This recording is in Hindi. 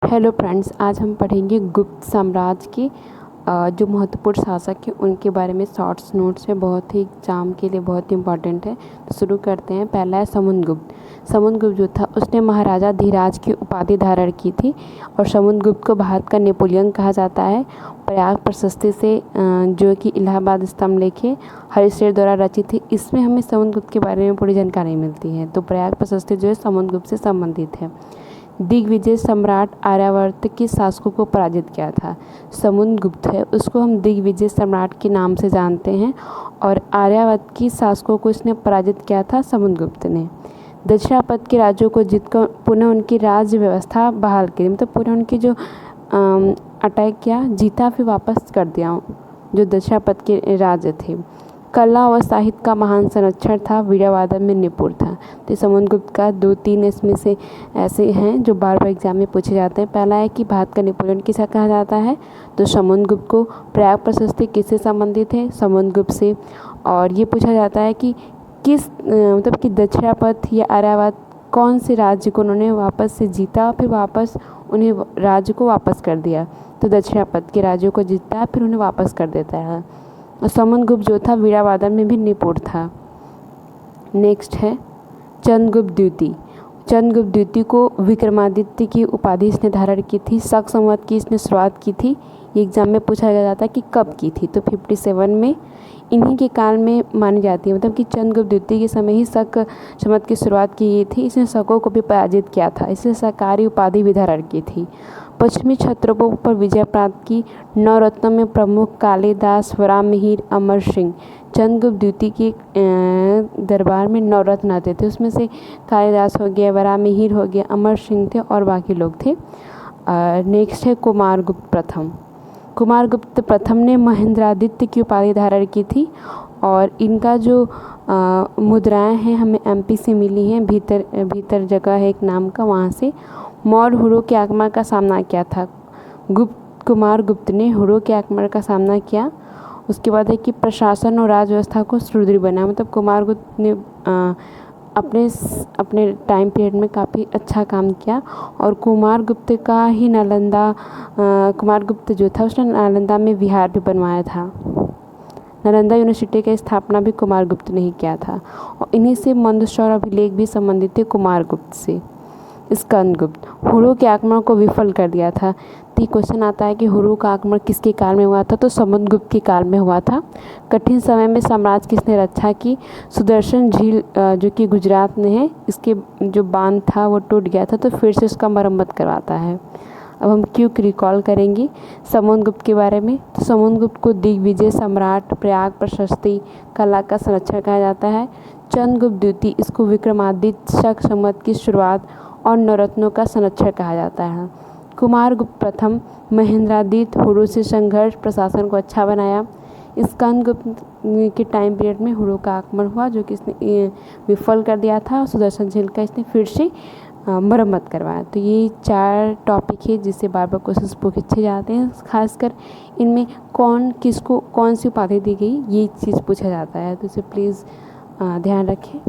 हेलो फ्रेंड्स, आज हम पढ़ेंगे गुप्त साम्राज्य के जो महत्वपूर्ण शासक हैं उनके बारे में। शॉर्ट्स नोट्स है, बहुत ही एग्जाम के लिए बहुत ही इंपॉर्टेंट है। तो शुरू करते हैं। पहला है समुद्रगुप्त। समुद्रगुप्त जो था उसने महाराजा धीराज की उपाधि धारण की थी और समुद्रगुप्त को भारत का नेपोलियन कहा जाता है। प्रयाग प्रशस्ति से जो कि इलाहाबाद स्तंभ लेखे हरिश्चंद्र द्वारा रचित थी, इसमें हमें समुद्रगुप्त के बारे में पूरी जानकारी मिलती है। तो प्रयाग प्रशस्ति जो है समुद्रगुप्त से संबंधित है। दिग्विजय सम्राट आर्यावर्त के शासकों को पराजित किया था। समुद्रगुप्त है उसको हम दिग्विजय सम्राट के नाम से जानते हैं और आर्यावर्त की शासकों को इसने पराजित किया था समुद्रगुप्त ने। दक्षिणापथ के राज्यों को जीतकर पुनः उनकी राज्य व्यवस्था बहाल की, मतलब पुनः उनकी जो अटैक किया, जीता, फिर वापस कर दिया जो दक्षिणापथ के राज्य थे। कला और साहित्य का महान संरक्षण था, वीणावादन में निपुण था। तो समुद्रगुप्त का 2-3 इसमें से ऐसे हैं जो बार बार एग्जाम में पूछे जाते हैं। पहला है कि भारत का नेपोलियन किसे कहा जाता है, तो समुद्रगुप्त को। प्रयाग प्रशस्ति किससे संबंधित है, समुद्रगुप्त से। और ये पूछा जाता है कि किस मतलब कि दक्षिणापथ या आर्यावर्त कौन से राज्य को उन्होंने वापस से जीता, फिर वापस उन्हें राज्य को वापस कर दिया। तो दक्षिणापथ के राज्यों को जीतता फिर उन्हें वापस कर देता है। समुद्रगुप्त जो था वीणावादन में भी निपुण था। नेक्स्ट है चंद्रगुप्त द्वितीय। चंद्रगुप्त द्वितीय को विक्रमादित्य की उपाधि इसने धारण की थी। शक संवत की इसने शुरुआत की थी। ये एग्जाम में पूछा जाता है कि कब की थी, तो 57 में। इन्हीं के काल में मानी जाती है, मतलब कि चंद्रगुप्त द्वितीय के समय ही शक संवत की शुरुआत की गई थी। इसने शकों को भी पराजित किया था, इसने सरकारी उपाधि भी धारण की थी। पश्चिमी क्षत्रियों पर विजय प्राप्त की। नवरत्नों में प्रमुख कालिदास, वराहमिहिर, अमर सिंह। चंद्रगुप्त द्वितीय के दरबार में नवरत्न आते थे, उसमें से कालिदास हो गया, वराहमिहिर हो गया, अमर सिंह थे और बाकी लोग थे। नेक्स्ट है कुमारगुप्त प्रथम। कुमारगुप्त प्रथम ने महेंद्रादित्य की उपाधि धारण की थी और इनका जो मुद्राएं हैं हमें एमपी से मिली हैं। भीतर जगह है एक नाम का, वहाँ से। मौर्य हुरों के आक्रमण का सामना किया था। कुमारगुप्त ने हुरों के आक्रमण का सामना किया। उसके बाद है कि प्रशासन और राज व्यवस्था को सुदृढ़ बनाया, मतलब कुमारगुप्त ने अपने टाइम पीरियड में काफ़ी अच्छा काम किया। और कुमारगुप्त का ही कुमारगुप्त जो था उसने नालंदा में विहार भी बनवाया था। नालंदा यूनिवर्सिटी की स्थापना भी कुमारगुप्त ने ही किया था। और इन्हीं से मंदसौर अभिलेख भी संबंधित थे कुमारगुप्त से। स्कंदगुप्त हुरों के आक्रमण को विफल कर दिया था। तो क्वेश्चन आता है कि हुरों का आक्रमण किसके काल में हुआ था, तो समुद्रगुप्त के काल में हुआ था। कठिन समय में साम्राज्य किसने रक्षा की, सुदर्शन झील जो कि गुजरात में है, इसके जो बांध था वो टूट गया था, तो फिर से उसका मरम्मत करवाता है। अब हम क्यों रिकॉल करेंगे समुद्रगुप्त के बारे में। तो समुद्रगुप्त को दिग्विजय सम्राट, प्रयाग प्रशस्ति, कला का संरक्षण कहा जाता है। चंद्रगुप्त द्वितीय इसको विक्रमादित्य, शक संवत की शुरुआत और नवरत्नों का संरक्षण कहा जाता है। कुमारगुप्त प्रथम महेंद्रादित्य हुरों से संघर्ष, प्रशासन को अच्छा बनाया। स्कंदगुप्त के टाइम पीरियड में हुरों का आक्रमण हुआ जो कि इसने विफल कर दिया था। सुदर्शन झील का इसने फिर से मरम्मत करवाया। तो ये 4 टॉपिक है जिससे बार बार क्वेश्चन पूछे जाते हैं। खासकर इनमें किसको कौन सी उपाधि दी गई, ये चीज़ पूछा जाता है, तो इसे प्लीज़ ध्यान रखें।